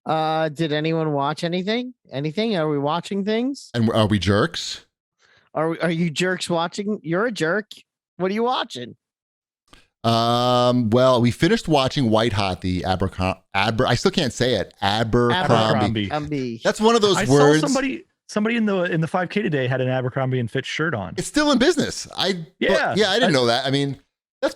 Did anyone watch anything? Anything? Are we watching things? And are we jerks? Are you jerks watching? You're a jerk. What are you watching? Well, we finished watching White Hot, the I still can't say it. Abercrombie. That's one of those words. Saw somebody in the 5K today had an Abercrombie and Fitch shirt on. It's still in business. I didn't know that. I mean,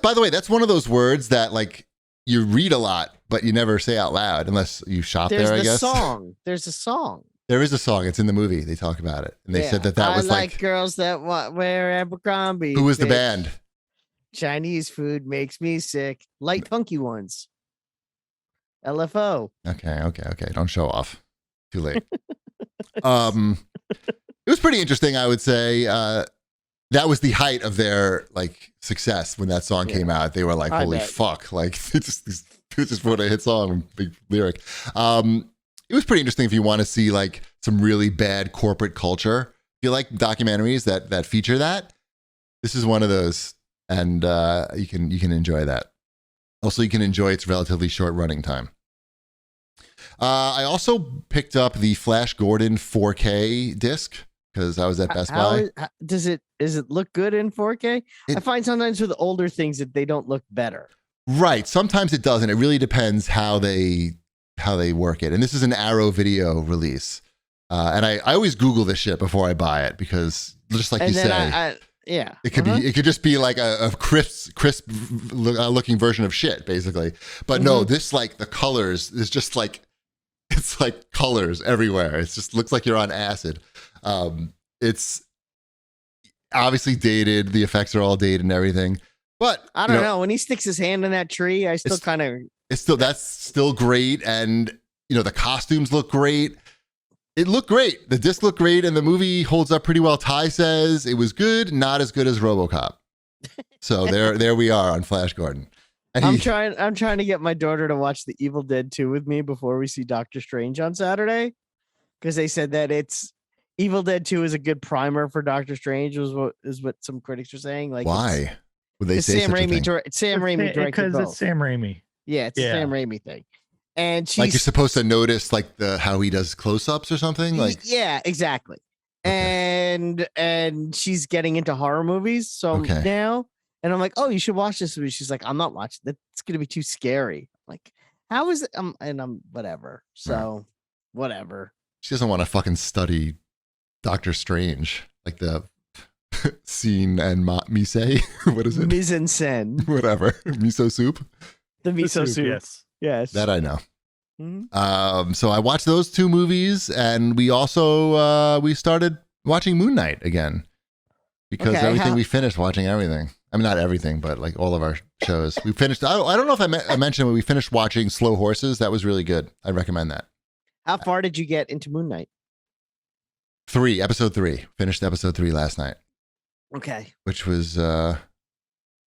by the way, that's one of those words that like you read a lot, but you never say out loud unless you shop there, I guess. There's a song. There is a song. It's in the movie. They talk about it. And they said that was like girls that wear Abercrombie. Who was the band? Chinese food makes me sick. Light funky ones. LFO. Okay. Don't show off. Too late. It was pretty interesting, I would say. That was the height of their like success when that song came out. They were like, "Holy fuck!" Like just put a hit song, big lyric. It was pretty interesting if you want to see like some really bad corporate culture. If you like documentaries that feature that, this is one of those, and you can enjoy that. Also, you can enjoy its relatively short running time. I also picked up the Flash Gordon 4K disc because I was at Best Buy. Does it look good in 4K? I find sometimes with older things that they don't look better. Right. Sometimes it doesn't. It really depends how they work it. And this is an Arrow Video release. And I always Google this shit before I buy it because just like you say, it could be, it could just be like a crisp looking version of shit basically. But no, this like the colors is just like, it's like colors everywhere. It just looks like you're on acid. It's obviously dated. The effects are all dated and everything. But I don't know. When he sticks his hand in that tree, I still kind of. That's still great, and the costumes look great. It looked great. The disc looked great, and the movie holds up pretty well. Ty says it was good, not as good as RoboCop. So there we are on Flash Gordon. I'm trying to get my daughter to watch The Evil Dead 2 with me before we see Doctor Strange on Saturday, because they said that Evil Dead 2 is a good primer for Doctor Strange. Is what some critics are saying. Like, why would they say Sam such Raimi? a thing? Sam Raimi directed because both. It's Sam Raimi. Yeah, it's a Sam Raimi thing. And she's like you're supposed to notice like how he does close-ups or something. Like exactly. Okay. And she's getting into horror movies now. And I'm like, oh, you should watch this movie. She's like, I'm not watching that. It's gonna be too scary. I'm like, how is it? And I'm whatever. So whatever. She doesn't want to fucking study Doctor Strange, like the scene and mise. What is it? Mise en scène. Whatever. Miso soup. The miso soup. Yes. That I know. Mm-hmm. So I watched those two movies, and we also we started watching Moonknight again because we finished watching everything. I mean, not everything, but like all of our shows. We finished. I don't know if I mentioned when we finished watching Slow Horses. That was really good. I recommend that. How far did you get into Moonknight? Episode 3. Finished episode 3 last night. Okay. Which was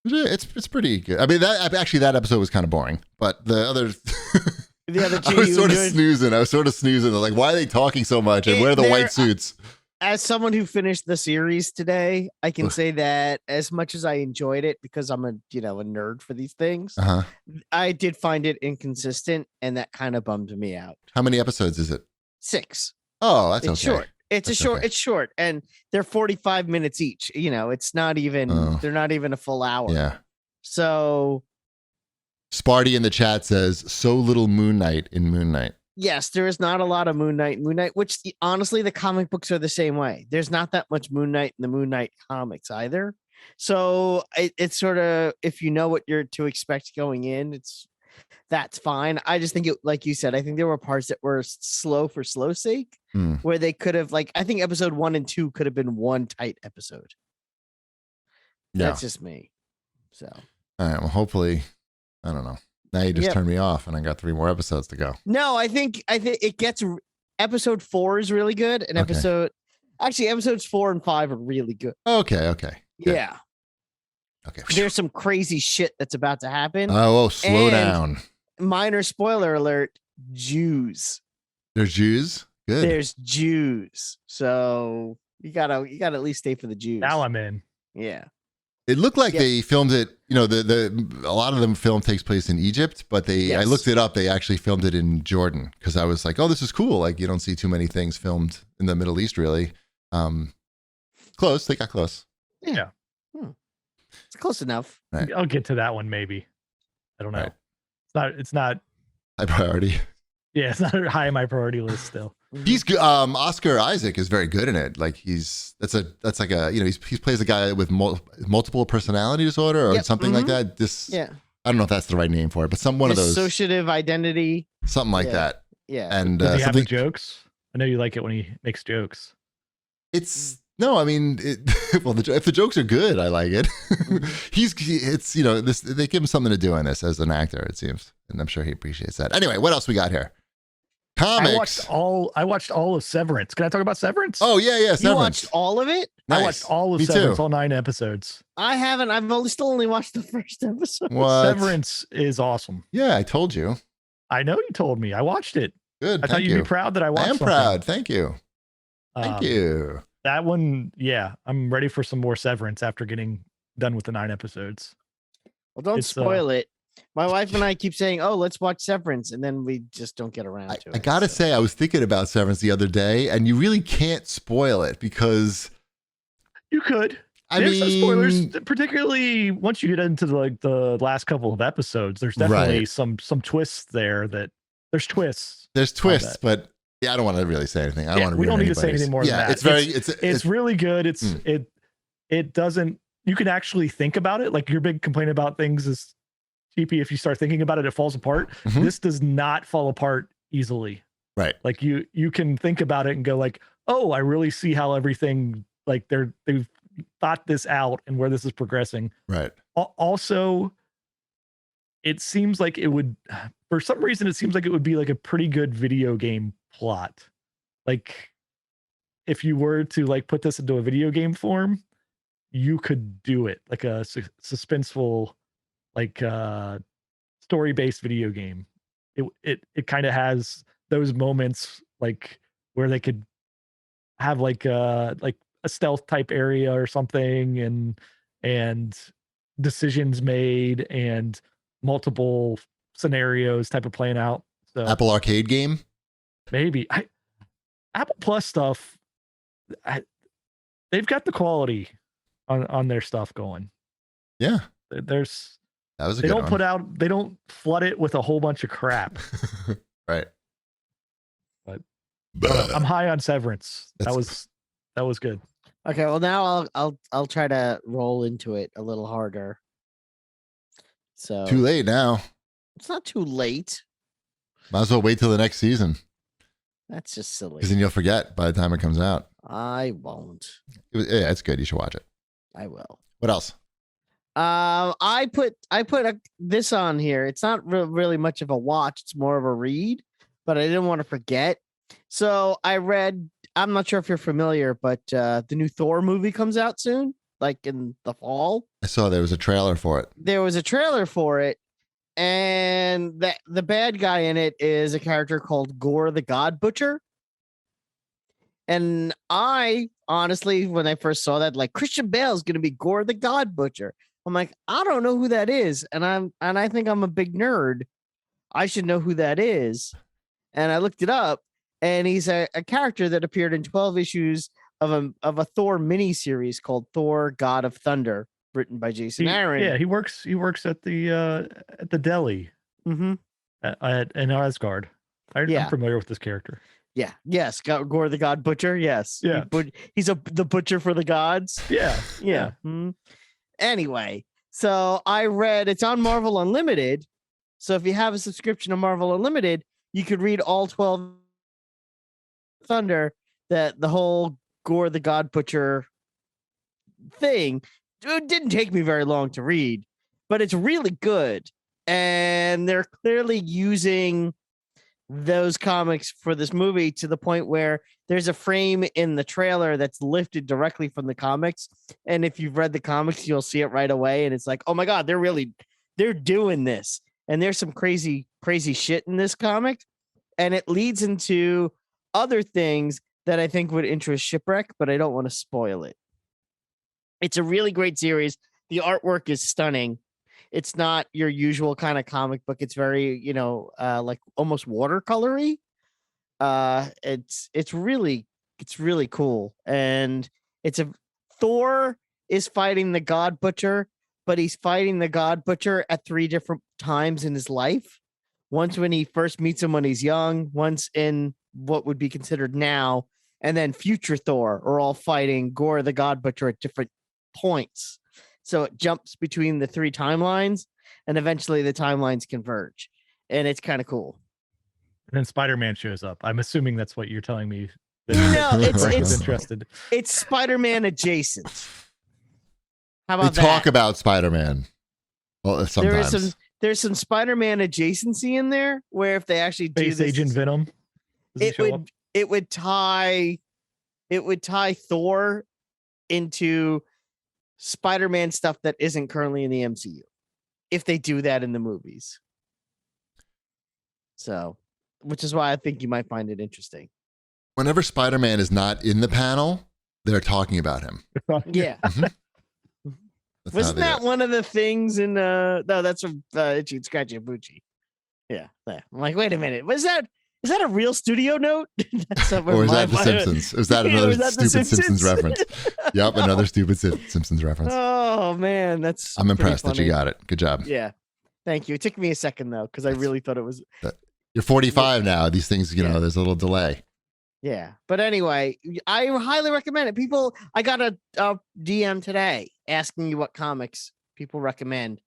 it's pretty good. I mean, that episode was kind of boring, but the other two, I was sort of snoozing. Like, why are they talking so much? And where are the white suits? As someone who finished the series today, I can say that as much as I enjoyed it, because I'm a nerd for these things, I did find it inconsistent, and that kind of bummed me out. How many episodes is it? 6. Oh, that's okay. Short. It's short, and they're 45 minutes each. It's not even. They're not even a full hour. Yeah. So, Sparty in the chat says, "So little Moonknight in Moonknight." Yes, there is not a lot of Moonknight, which honestly, the comic books are the same way. There's not that much Moonknight in the Moonknight comics either. So it's sort of, if you know what you're to expect going in, that's fine. I just think like you said, I think there were parts that were slow for slow sake, where they could have, like, I think episode 1 and 2 could have been one tight episode. Yeah. That's just me. So, all right. Well, hopefully, I don't know. Now you just turned me off, and I got 3 more episodes to go. No, I think it gets. Episode 4 is really good, and episodes 4 and 5 are really good. Okay. Yeah. Okay. There's some crazy shit that's about to happen. Oh, slow down. Minor spoiler alert: Jews. There's Jews. Good. There's Jews. So you gotta at least stay for the Jews. Now I'm in. Yeah. It looked like Yeah. they filmed it. You know, a lot of the film takes place in Egypt, but I looked it up. They actually filmed it in Jordan because I was like, oh, this is cool. Like you don't see too many things filmed in the Middle East, really. Close. They got close. Yeah. It's close enough. Right. I'll get to that one maybe. I don't know. Right. It's not High priority. Yeah, it's not high on my priority list still. He's good. Oscar Isaac is very good in it. Like that's like a he plays a guy with multiple personality disorder or something like that. I don't know if that's the right name for it, but one of those dissociative identity, something like that. Yeah. And does he have the jokes? I know you like it when he makes jokes. No, I mean, if the jokes are good, I like it. They give him something to do in this as an actor, it seems, and I'm sure he appreciates that. Anyway, what else we got here? Comics. I watched all of Severance. Can I talk about Severance? Oh yeah, Severance. You watched all of it? Nice. I watched all of Severance, all 9 episodes. I haven't. I've only watched the first episode. What? Severance is awesome. Yeah, I told you. I know you told me. I watched it. Good. I thought you'd be proud that I watched. I am proud. Thank you. Thank you. That one, yeah, I'm ready for some more Severance after getting done with the 9 episodes. Well, don't spoil it. My wife and I keep saying, "Oh, let's watch Severance," and then we just don't get around to it. I gotta say, I was thinking about Severance the other day, and you really can't spoil it because you could. There's some spoilers, particularly once you get into the last couple of episodes. There's definitely some twists there. There's twists. There's twists, but. Yeah, I don't want to really say anything. I don't want to. We don't need to say anything more than that. It's really good. It doesn't. You can actually think about it. Like your big complaint about things is cheapy. If you start thinking about it, it falls apart. Mm-hmm. This does not fall apart easily. Right. Like you can think about it and go like, oh, I really see how everything like they've thought this out and where this is progressing. Right. Also, it seems like it would. For some reason, it seems like it would be like a pretty good video game plot. Like if you were to like put this into a video game form, you could do it like a suspenseful, like story-based video game. It kind of has those moments like where they could have like a stealth type area or something and decisions made and multiple scenarios type of playing out. So Apple Arcade game. Maybe Apple Plus stuff. They've got the quality on their stuff going. Yeah, that was a good one. They don't flood it with a whole bunch of crap. Right. But I'm high on Severance. That was good. Okay, well now I'll try to roll into it a little harder. So too late now. It's not too late. Might as well wait till the next season. That's just silly. Because then you'll forget by the time it comes out. I won't. Yeah, it's good. You should watch it. I will. What else? I put this on here. It's not really much of a watch. It's more of a read, but I didn't want to forget. So I read. I'm not sure if you're familiar, but the new Thor movie comes out soon, like in the fall. I saw there was a trailer for it. There was a trailer for it. And the bad guy in it is a character called Gore the God Butcher. And I honestly, when I first saw that, like Christian Bale's going to be Gore the God Butcher. I'm like, I don't know who that is. And I think I'm a big nerd. I should know who that is. And I looked it up and he's a character that appeared in 12 issues of a Thor miniseries called Thor, God of Thunder. Written by Jason Aaron. Yeah, he works at the deli. Mm-hmm. In Asgard. I'm familiar with this character. Yeah. Yes. Gore the God Butcher. Yes. Yeah. He's the butcher for the gods. Yeah. Yeah. Mm-hmm. Anyway, so I read it's on Marvel Unlimited. So if you have a subscription to Marvel Unlimited, you could read all 12 Thunder. That the whole Gore the God Butcher thing. It didn't take me very long to read, but it's really good. And they're clearly using those comics for this movie to the point where there's a frame in the trailer that's lifted directly from the comics. And if you've read the comics, you'll see it right away. And it's like, oh my God, they're doing this. And there's some crazy, crazy shit in this comic. And it leads into other things that I think would interest Shipwreck, but I don't want to spoil it. It's a really great series. The artwork is stunning. It's not your usual kind of comic book. It's very, like almost watercolory. It's really cool. And it's Thor is fighting the God Butcher, but he's fighting the God Butcher at 3 different times in his life. Once when he first meets him when he's young, once in what would be considered now, and then future Thor are all fighting Gore the God Butcher at different points. So it jumps between the 3 timelines, and eventually the timelines converge. And it's kind of cool. And then Spider-Man shows up. I'm assuming that's what you're telling me. No, It's interested. It's Spider-Man adjacent. How about they talk about Spider-Man. Well, sometimes there's some Spider-Man adjacency in there where if they actually do Space this, Agent Venom. It would tie Thor into Spider-Man stuff that isn't currently in the MCU if they do that in the movies. So, which is why I think you might find it interesting. Whenever Spider-Man is not in the panel, they're talking about him. Yeah. Wasn't that one of the things in no, that's from Itchy and Scratchy and Poochie. Yeah. I'm like, wait a minute. Is that a real studio note? Or is that The Simpsons? Is that another stupid Simpsons reference? Yep, another stupid Simpsons reference. Oh man, I'm impressed that you got it. Good job. Yeah. Thank you. It took me a second though, because I really thought it was You're 45 now. These things, there's a little delay. Yeah. But anyway, I highly recommend it. People, I got a DM today asking you what comics people recommend.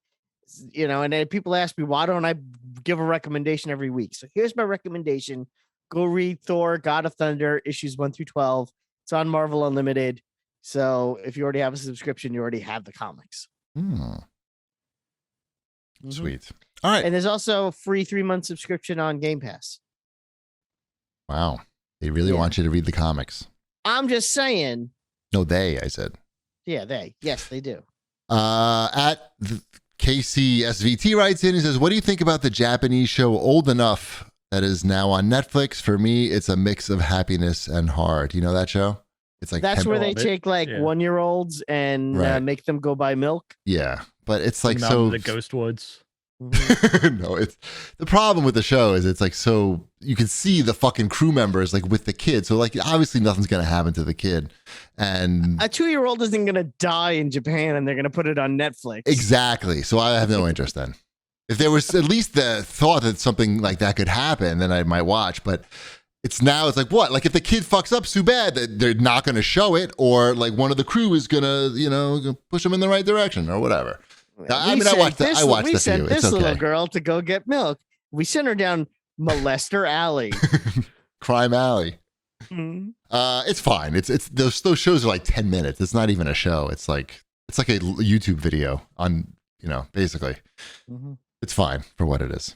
And then people ask me, why don't I give a recommendation every week? So here's my recommendation. Go read Thor, God of Thunder, issues 1 through 12. It's on Marvel Unlimited. So if you already have a subscription, you already have the comics. Sweet. All right. And there's also a free 3-month subscription on Game Pass. Wow. They really want you to read the comics. I'm just saying. No, I said. Yeah, they. Yes, they do. At KCSVT writes in, he says, what do you think about the Japanese show Old Enough that is now on Netflix? For me, it's a mix of happiness and horror. Do you know that show? It's like that's where they take 1-year-olds and make them go buy milk. Yeah, but it's like the Ghost Woods. No, it's the problem with the show is it's like so you can see the fucking crew members like with the kid, so like obviously nothing's gonna happen to the kid, and a 2-year-old isn't gonna die in Japan, and they're gonna put it on Netflix. Exactly. So I have no interest then. If there was at least the thought that something like that could happen, then I might watch. But it's like what? Like if the kid fucks up so bad that they're not gonna show it, or like one of the crew is gonna push them in the right direction or whatever. I watched the We sent this little girl to go get milk. We sent her down Molester Alley. Crime Alley. Mm-hmm. It's fine. It's those shows are like 10 minutes. It's not even a show. It's like a YouTube video on, basically. Mm-hmm. It's fine for what it is.